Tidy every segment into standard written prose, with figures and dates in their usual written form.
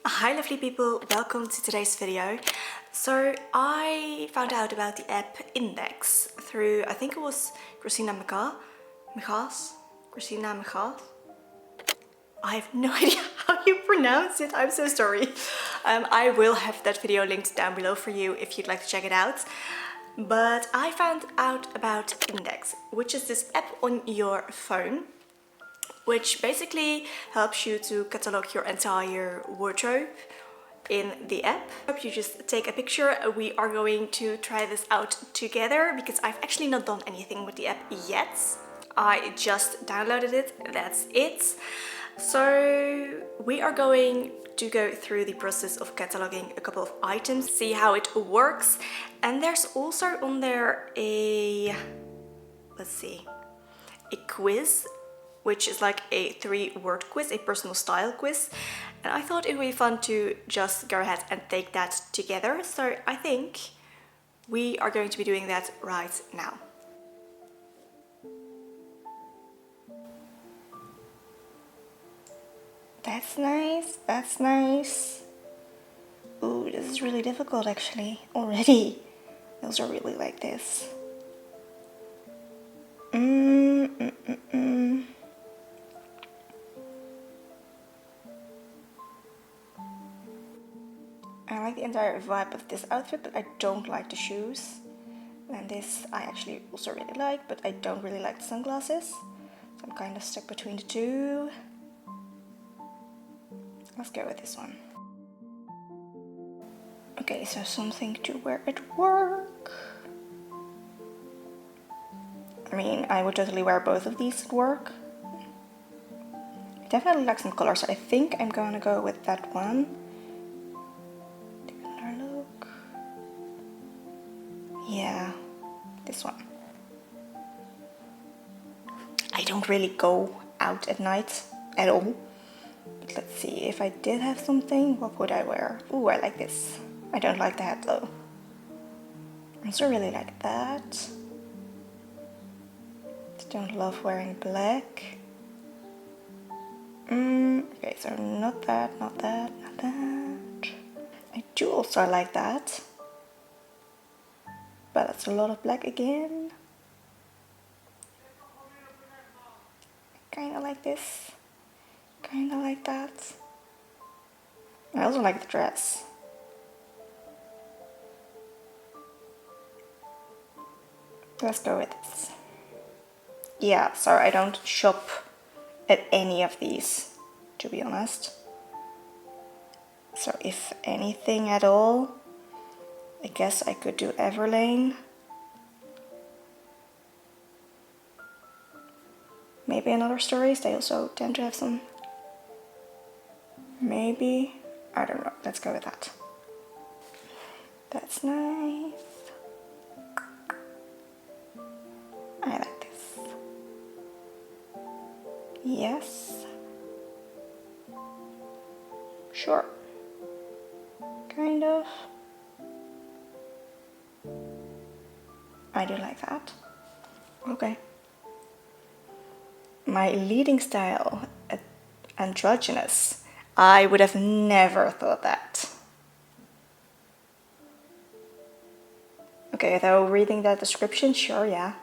Hi lovely people, welcome to today's video. So I found out about the app Indyx through, I think it was Christina Michas. I have no idea how you pronounce it, I'm so sorry. I will have that video linked down below for you if you'd like to check it out. But I found out about Indyx, which is this app on your phone, which basically helps you to catalog your entire wardrobe in the app. You just take a picture. We are going to try this out together because I've actually not done anything with the app yet. I just downloaded it, that's it. So we are going to go through the process of cataloging a couple of items, see how it works. And there's also on there a quiz, which is like a 3-word quiz, a personal style quiz. And I thought it would be fun to just go ahead and take that together. So I think we are going to be doing that right now. That's nice, that's nice. Ooh, this is really difficult actually, already. Those are really like this. I like the entire vibe of this outfit, but I don't like the shoes. And this I actually also really like, but I don't really like the sunglasses. So I'm kind of stuck between the two. Let's go with this one. Okay, so something to wear at work. I mean, I would totally wear both of these at work. I definitely like some colors, so I think I'm gonna go with that one. Take another look. Yeah, this one. I don't really go out at night at all. But let's see, if I did have something, what would I wear? Ooh, I like this. I don't like the hat though. I also really like that. Don't love wearing black. Okay, so not that, not that, not that. I do also like that. But that's a lot of black again. Kinda like this. Kinda like that. I also like the dress. Let's go with this. Yeah, sorry, I don't shop at any of these, to be honest. So if anything at all, I guess I could do Everlane. Maybe Another Stories, they also tend to have some. Maybe, I don't know, let's go with that. That's nice. I like this. Yes. Sure. Kind of. I do like that. Okay. My leading style, androgynous. I would have never thought that. Okay, though reading that description, sure, yeah.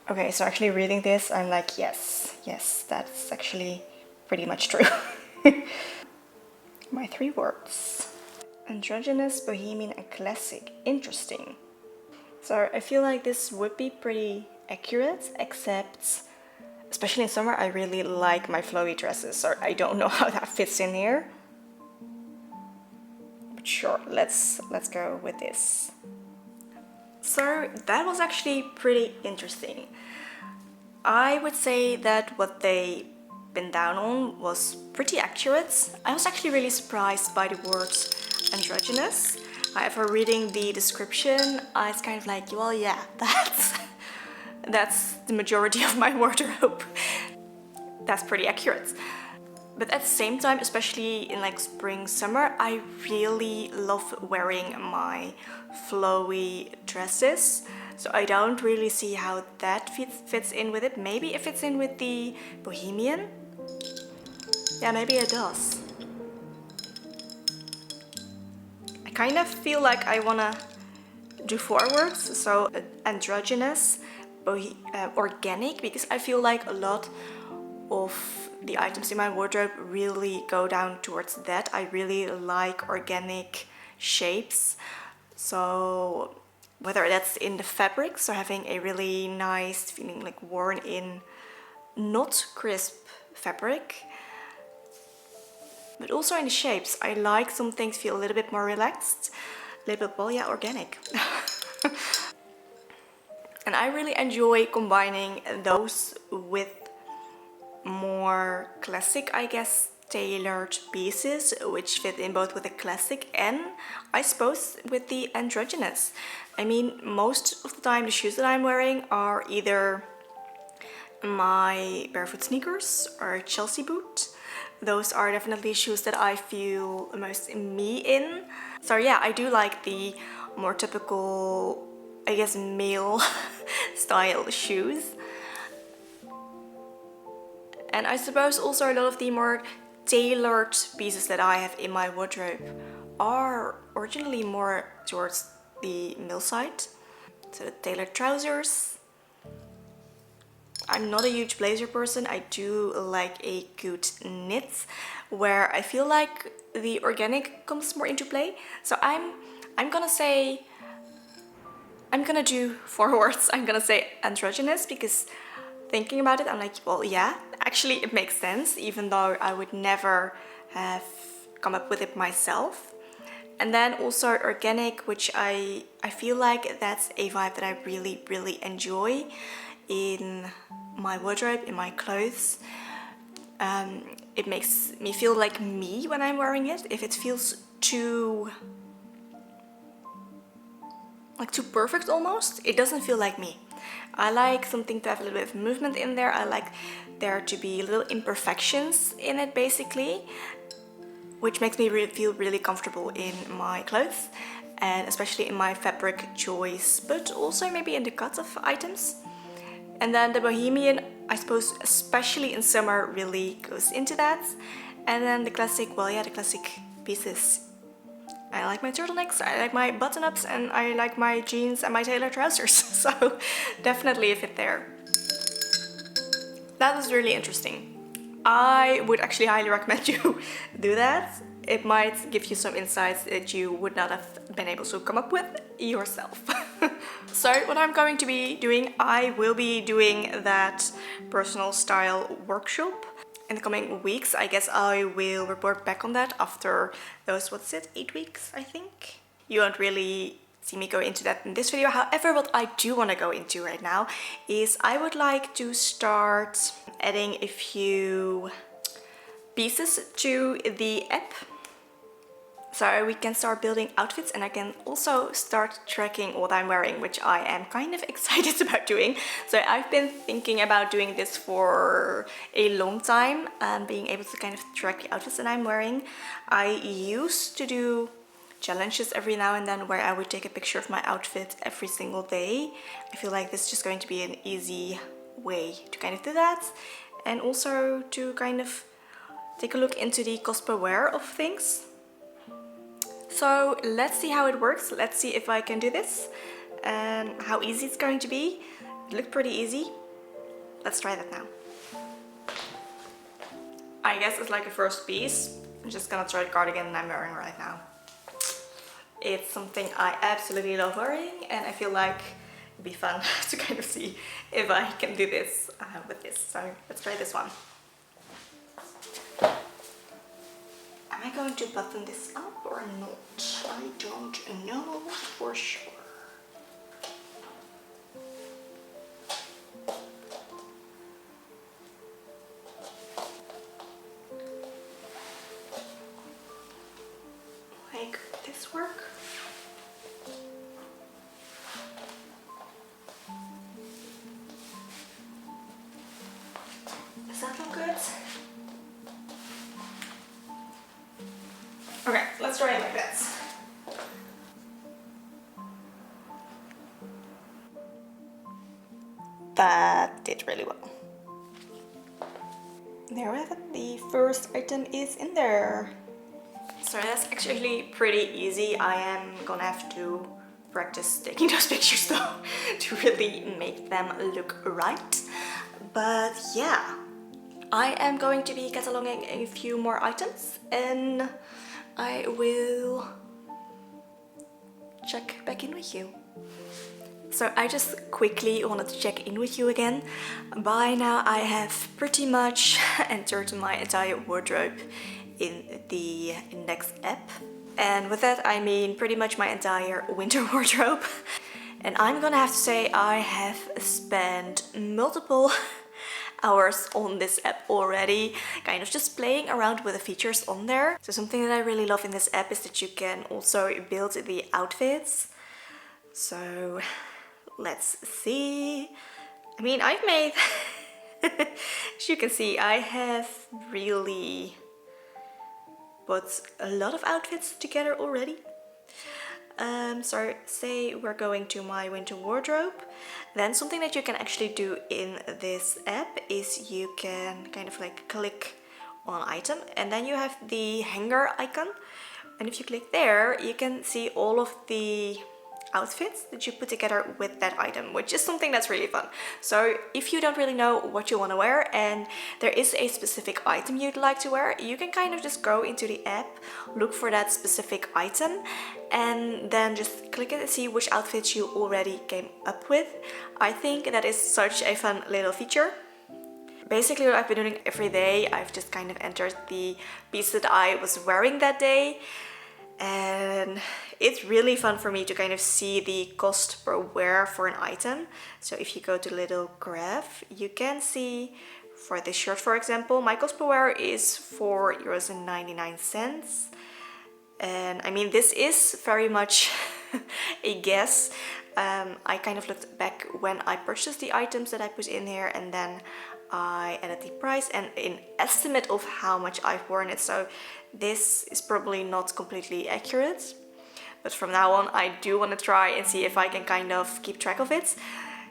Okay, so actually reading this, I'm like, yes, that's actually pretty much true. My 3 words. Androgynous, bohemian, and classic. Interesting. So I feel like this would be pretty accurate, except, especially in summer, I really like my flowy dresses, so I don't know how that fits in here. But sure, let's go with this. So that was actually pretty interesting. I would say that what they been down on was pretty accurate. I was actually really surprised by the word androgynous. However, reading the description, I was kind of like, well, yeah, that's the majority of my wardrobe. That's pretty accurate. But at the same time, especially in like spring, summer, I really love wearing my flowy dresses. So I don't really see how that fits in with it. Maybe it fits in with the bohemian. Yeah, maybe it does. I kind of feel like I wanna do forwards, so androgynous, organic, because I feel like a lot of the items in my wardrobe really go down towards that. I really like organic shapes, so whether that's in the fabric, so having a really nice feeling like worn in, not crisp fabric, but also in the shapes. I like some things feel a little bit more relaxed, a little bit, well, yeah, organic. And I really enjoy combining those with more classic, I guess, tailored pieces, which fit in both with the classic and, I suppose, with the androgynous. I mean, most of the time the shoes that I'm wearing are either my barefoot sneakers or Chelsea boot. Those are definitely shoes that I feel most me in. So yeah, I do like the more typical, I guess, male style shoes. And I suppose also a lot of the more tailored pieces that I have in my wardrobe are originally more towards the male side. So the tailored trousers. I'm not a huge blazer person. I do like a good knit where I feel like the organic comes more into play. So I'm gonna say, I'm gonna do forwards. I'm gonna say androgynous, because thinking about it, I'm like, well, yeah, actually it makes sense, even though I would never have come up with it myself. And then also organic, which I feel like that's a vibe that I really, really enjoy in my wardrobe, in my clothes. It makes me feel like me when I'm wearing it. If it feels too perfect almost, it doesn't feel like me. I like something to have a little bit of movement in there. I like there to be little imperfections in it, basically, which makes me feel really comfortable in my clothes, and especially in my fabric choice, but also maybe in the cut of items. And then the bohemian, I suppose, especially in summer, really goes into that. And then the classic, well, yeah, the classic pieces. I like my turtlenecks, I like my button-ups, and I like my jeans and my tailored trousers. So definitely a fit there. That is really interesting. I would actually highly recommend you do that. It might give you some insights that you would not have been able to come up with yourself. So what I'm going to be doing, I will be doing that personal style workshop in the coming weeks. I guess I will report back on that after those, what's it, 8 weeks, I think. You won't really see me go into that in this video. However, what I do want to go into right now is I would like to start adding a few pieces to the app, so we can start building outfits, and I can also start tracking what I'm wearing, which I am kind of excited about doing. So I've been thinking about doing this for a long time, being able to kind of track the outfits that I'm wearing. I used to do challenges every now and then where I would take a picture of my outfit every single day. I feel like this is just going to be an easy way to kind of do that, and also to kind of take a look into the cost per wear of things. So let's see how it works. Let's see if I can do this and how easy it's going to be. It looked pretty easy. Let's try that now. I guess it's like a first piece. I'm just gonna try the cardigan I'm wearing right now. It's something I absolutely love wearing, and I feel like it'd be fun to kind of see if I can do this with this. So let's try this one. Am I going to button this up or not? I don't know for sure. Make this work. Does that look good? Okay, let's try it like this. That did really well. the first item is in there. So that's actually pretty easy. I am gonna have to practice taking those pictures though to really make them look right. But yeah, I am going to be cataloging a few more items and I will check back in with you. So I just quickly wanted to check in with you again. By now I have pretty much entered my entire wardrobe in the Indyx app. And with that I mean pretty much my entire winter wardrobe. And I'm gonna have to say I have spent multiple hours on this app already, kind of just playing around with the features on there. So something that I really love in this app is that you can also build the outfits. So let's see. I mean, I've made, as you can see, I have really put a lot of outfits together already. So say we're going to my winter wardrobe, then something that you can actually do in this app is you can kind of like click on an item and then you have the hanger icon, and if you click there you can see all of the outfits that you put together with that item, which is something that's really fun. So if you don't really know what you want to wear and there is a specific item you'd like to wear, you can kind of just go into the app, look for that specific item and then just click it and see which outfits you already came up with. I think that is such a fun little feature. Basically what I've been doing every day, I've just kind of entered the piece that I was wearing that day. And it's really fun for me to kind of see the cost per wear for an item. So if you go to the little graph, you can see for this shirt, for example, my cost per wear is €4.99. And I mean, this is very much a guess. I kind of looked back when I purchased the items that I put in here and then I added the price and an estimate of how much I've worn it. So this is probably not completely accurate, but from now on I do want to try and see if I can kind of keep track of it,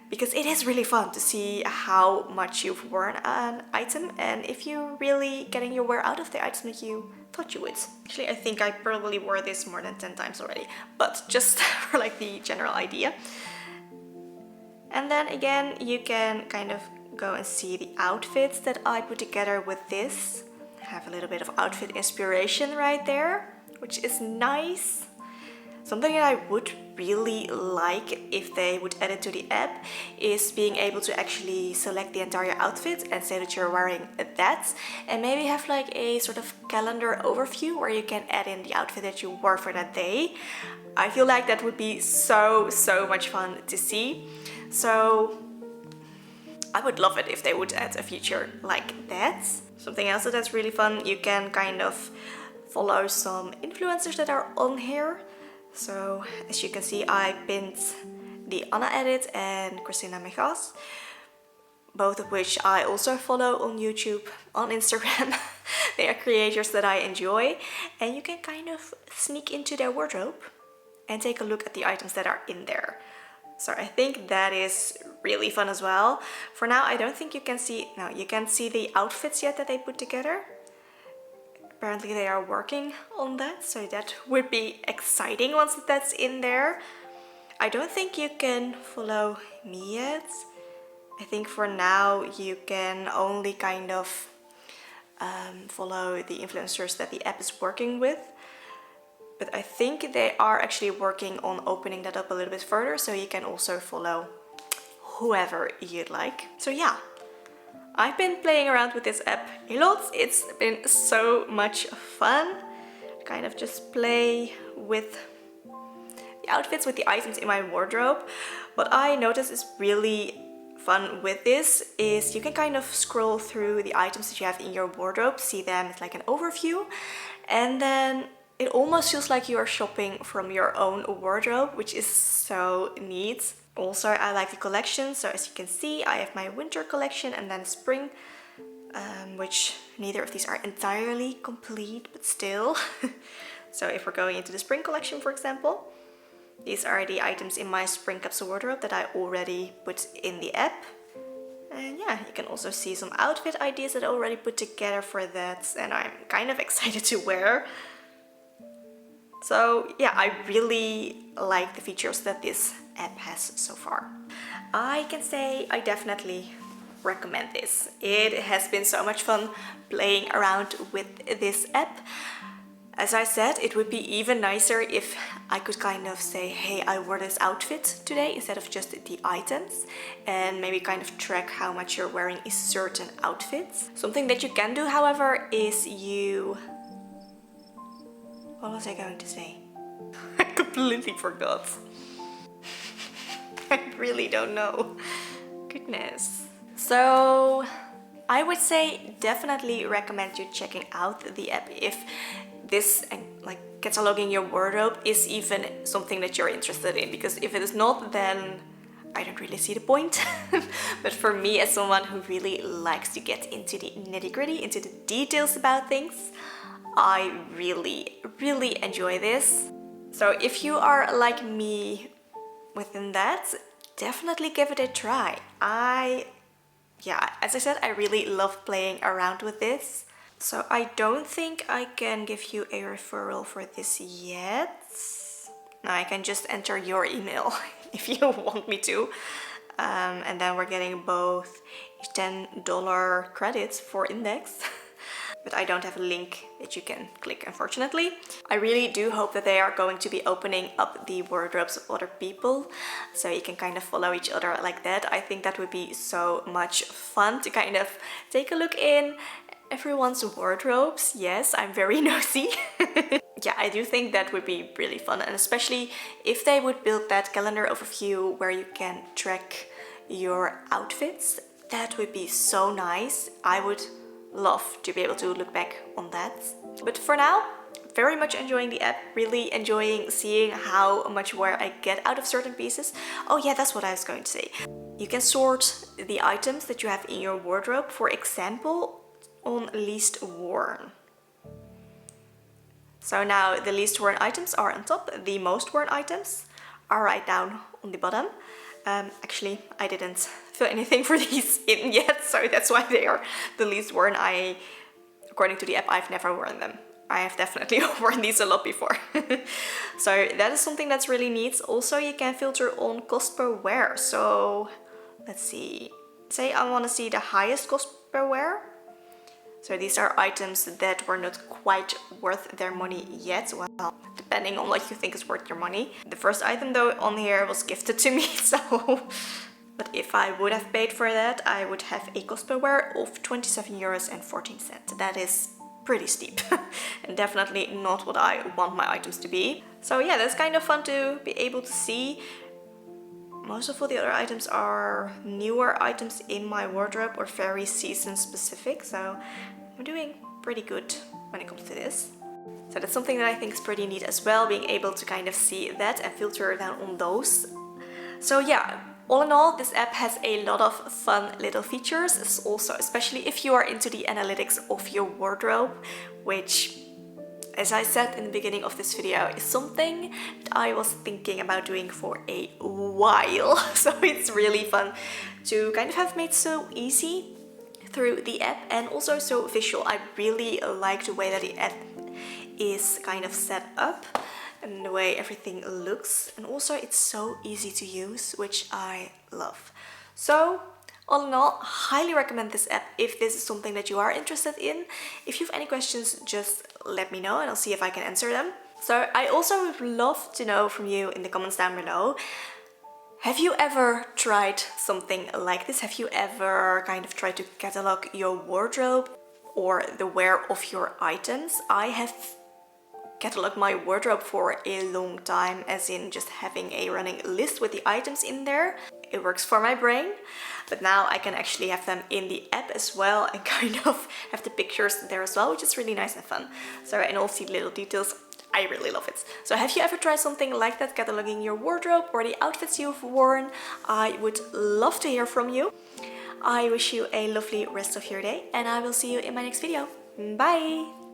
because it is really fun to see how much you've worn an item and if you're really getting your wear out of the item that you thought you would. Actually, I think I probably wore this more than 10 times already, but just for like the general idea. And then again, you can kind of go and see the outfits that I put together with this. I have a little bit of outfit inspiration right there, which is nice. Something that I would really like if they would add it to the app is being able to actually select the entire outfit and say that you're wearing that, and maybe have like a sort of calendar overview where you can add in the outfit that you wore for that day. I feel like that would be so much fun to see. So I would love it if they would add a feature like that. Something else that's really fun, you can kind of follow some influencers that are on here. So as you can see, I pinned the Anna Edit and Christina Megas, both of which I also follow on YouTube, on Instagram. They are creators that I enjoy, and you can kind of sneak into their wardrobe and take a look at the items that are in there. So I think that is really fun as well. For now, I don't think you can see, no, you can't see the outfits yet that they put together. Apparently they are working on that, so that would be exciting once that's in there. I don't think you can follow me yet. I think for now you can only kind of follow the influencers that the app is working with. But I think they are actually working on opening that up a little bit further, so you can also follow whoever you'd like. So yeah, I've been playing around with this app a lot. It's been so much fun. Kind of just play with the outfits, with the items in my wardrobe. What I noticed is really fun with this is you can kind of scroll through the items that you have in your wardrobe, see them, it's like an overview, and then it almost feels like you are shopping from your own wardrobe, which is so neat. Also, I like the collection. So as you can see, I have my winter collection and then spring, which neither of these are entirely complete, but still. So if we're going into the spring collection, for example, these are the items in my spring capsule wardrobe that I already put in the app. And yeah, you can also see some outfit ideas that I already put together for that, and I'm kind of excited to wear. So yeah, I really like the features that this app has so far. I can say I definitely recommend this. It has been so much fun playing around with this app. As I said, it would be even nicer if I could kind of say, hey, I wore this outfit today instead of just the items, and maybe kind of track how much you're wearing a certain outfit. Something that you can do, however, is what was I going to say? I completely forgot. I really don't know. Goodness. So I would say definitely recommend you checking out the app if this like cataloging your wardrobe is even something that you're interested in, because if it is not, then I don't really see the point. But for me, as someone who really likes to get into the nitty-gritty, into the details about things, I really enjoy this. So if you are like me within that, definitely give it a try. Yeah, as I said, I really love playing around with this. So I don't think I can give you a referral for this yet. No, I can just enter your email if you want me to. And then we're getting both $10 credits for Indyx. But I don't have a link that you can click, unfortunately. I really do hope that they are going to be opening up the wardrobes of other people, so you can kind of follow each other like that. I think that would be so much fun to kind of take a look in everyone's wardrobes. Yes, I'm very nosy. Yeah, I do think that would be really fun, and especially if they would build that calendar overview where you can track your outfits. That would be so nice. I would love to be able to look back on that. But for now, very much enjoying the app, really enjoying seeing how much wear I get out of certain pieces. Oh yeah, that's what I was going to say. You can sort the items that you have in your wardrobe, for example, on least worn. So now the least worn items are on top, the most worn items are right down on the bottom. Actually, I didn't fill anything for these in yet, so that's why they are the least worn. According to the app, I've never worn them. I have definitely worn these a lot before. So that is something that's really neat. Also, you can filter on cost per wear. So let's see. Say I want to see the highest cost per wear. So these are items that were not quite worth their money yet. Well, depending on what you think is worth your money. The first item though on here was gifted to me, so... But if I would have paid for that, I would have a cost per wear of €27.14. That is pretty steep. And definitely not what I want my items to be. So yeah, that's kind of fun to be able to see. Most of all the other items are newer items in my wardrobe or very season specific, so I'm doing pretty good when it comes to this. So that's something that I think is pretty neat as well, being able to kind of see that and filter down on those. So yeah, all in all, this app has a lot of fun little features. It's also, especially if you are into the analytics of your wardrobe, which, as I said in the beginning of this video, is something that I was thinking about doing for a while. So it's really fun to kind of have made so easy through the app, and also so visual. I really like the way that the app is kind of set up and the way everything looks, and also it's so easy to use, which I love. So all in all, highly recommend this app if this is something that you are interested in. If you have any questions, just let me know and I'll see if I can answer them. So I also would love to know from you in the comments down below, have you ever tried something like this? Have you ever kind of tried to catalog your wardrobe or the wear of your items? I have cataloged my wardrobe for a long time, as in just having a running list with the items in there. It works for my brain, but now I can actually have them in the app as well and kind of have the pictures there as well, which is really nice and fun. So, and all the little details, I really love it. So have you ever tried something like that, cataloging your wardrobe or the outfits you've worn? I would love to hear from you. I wish you a lovely rest of your day, and I will see you in my next video. Bye!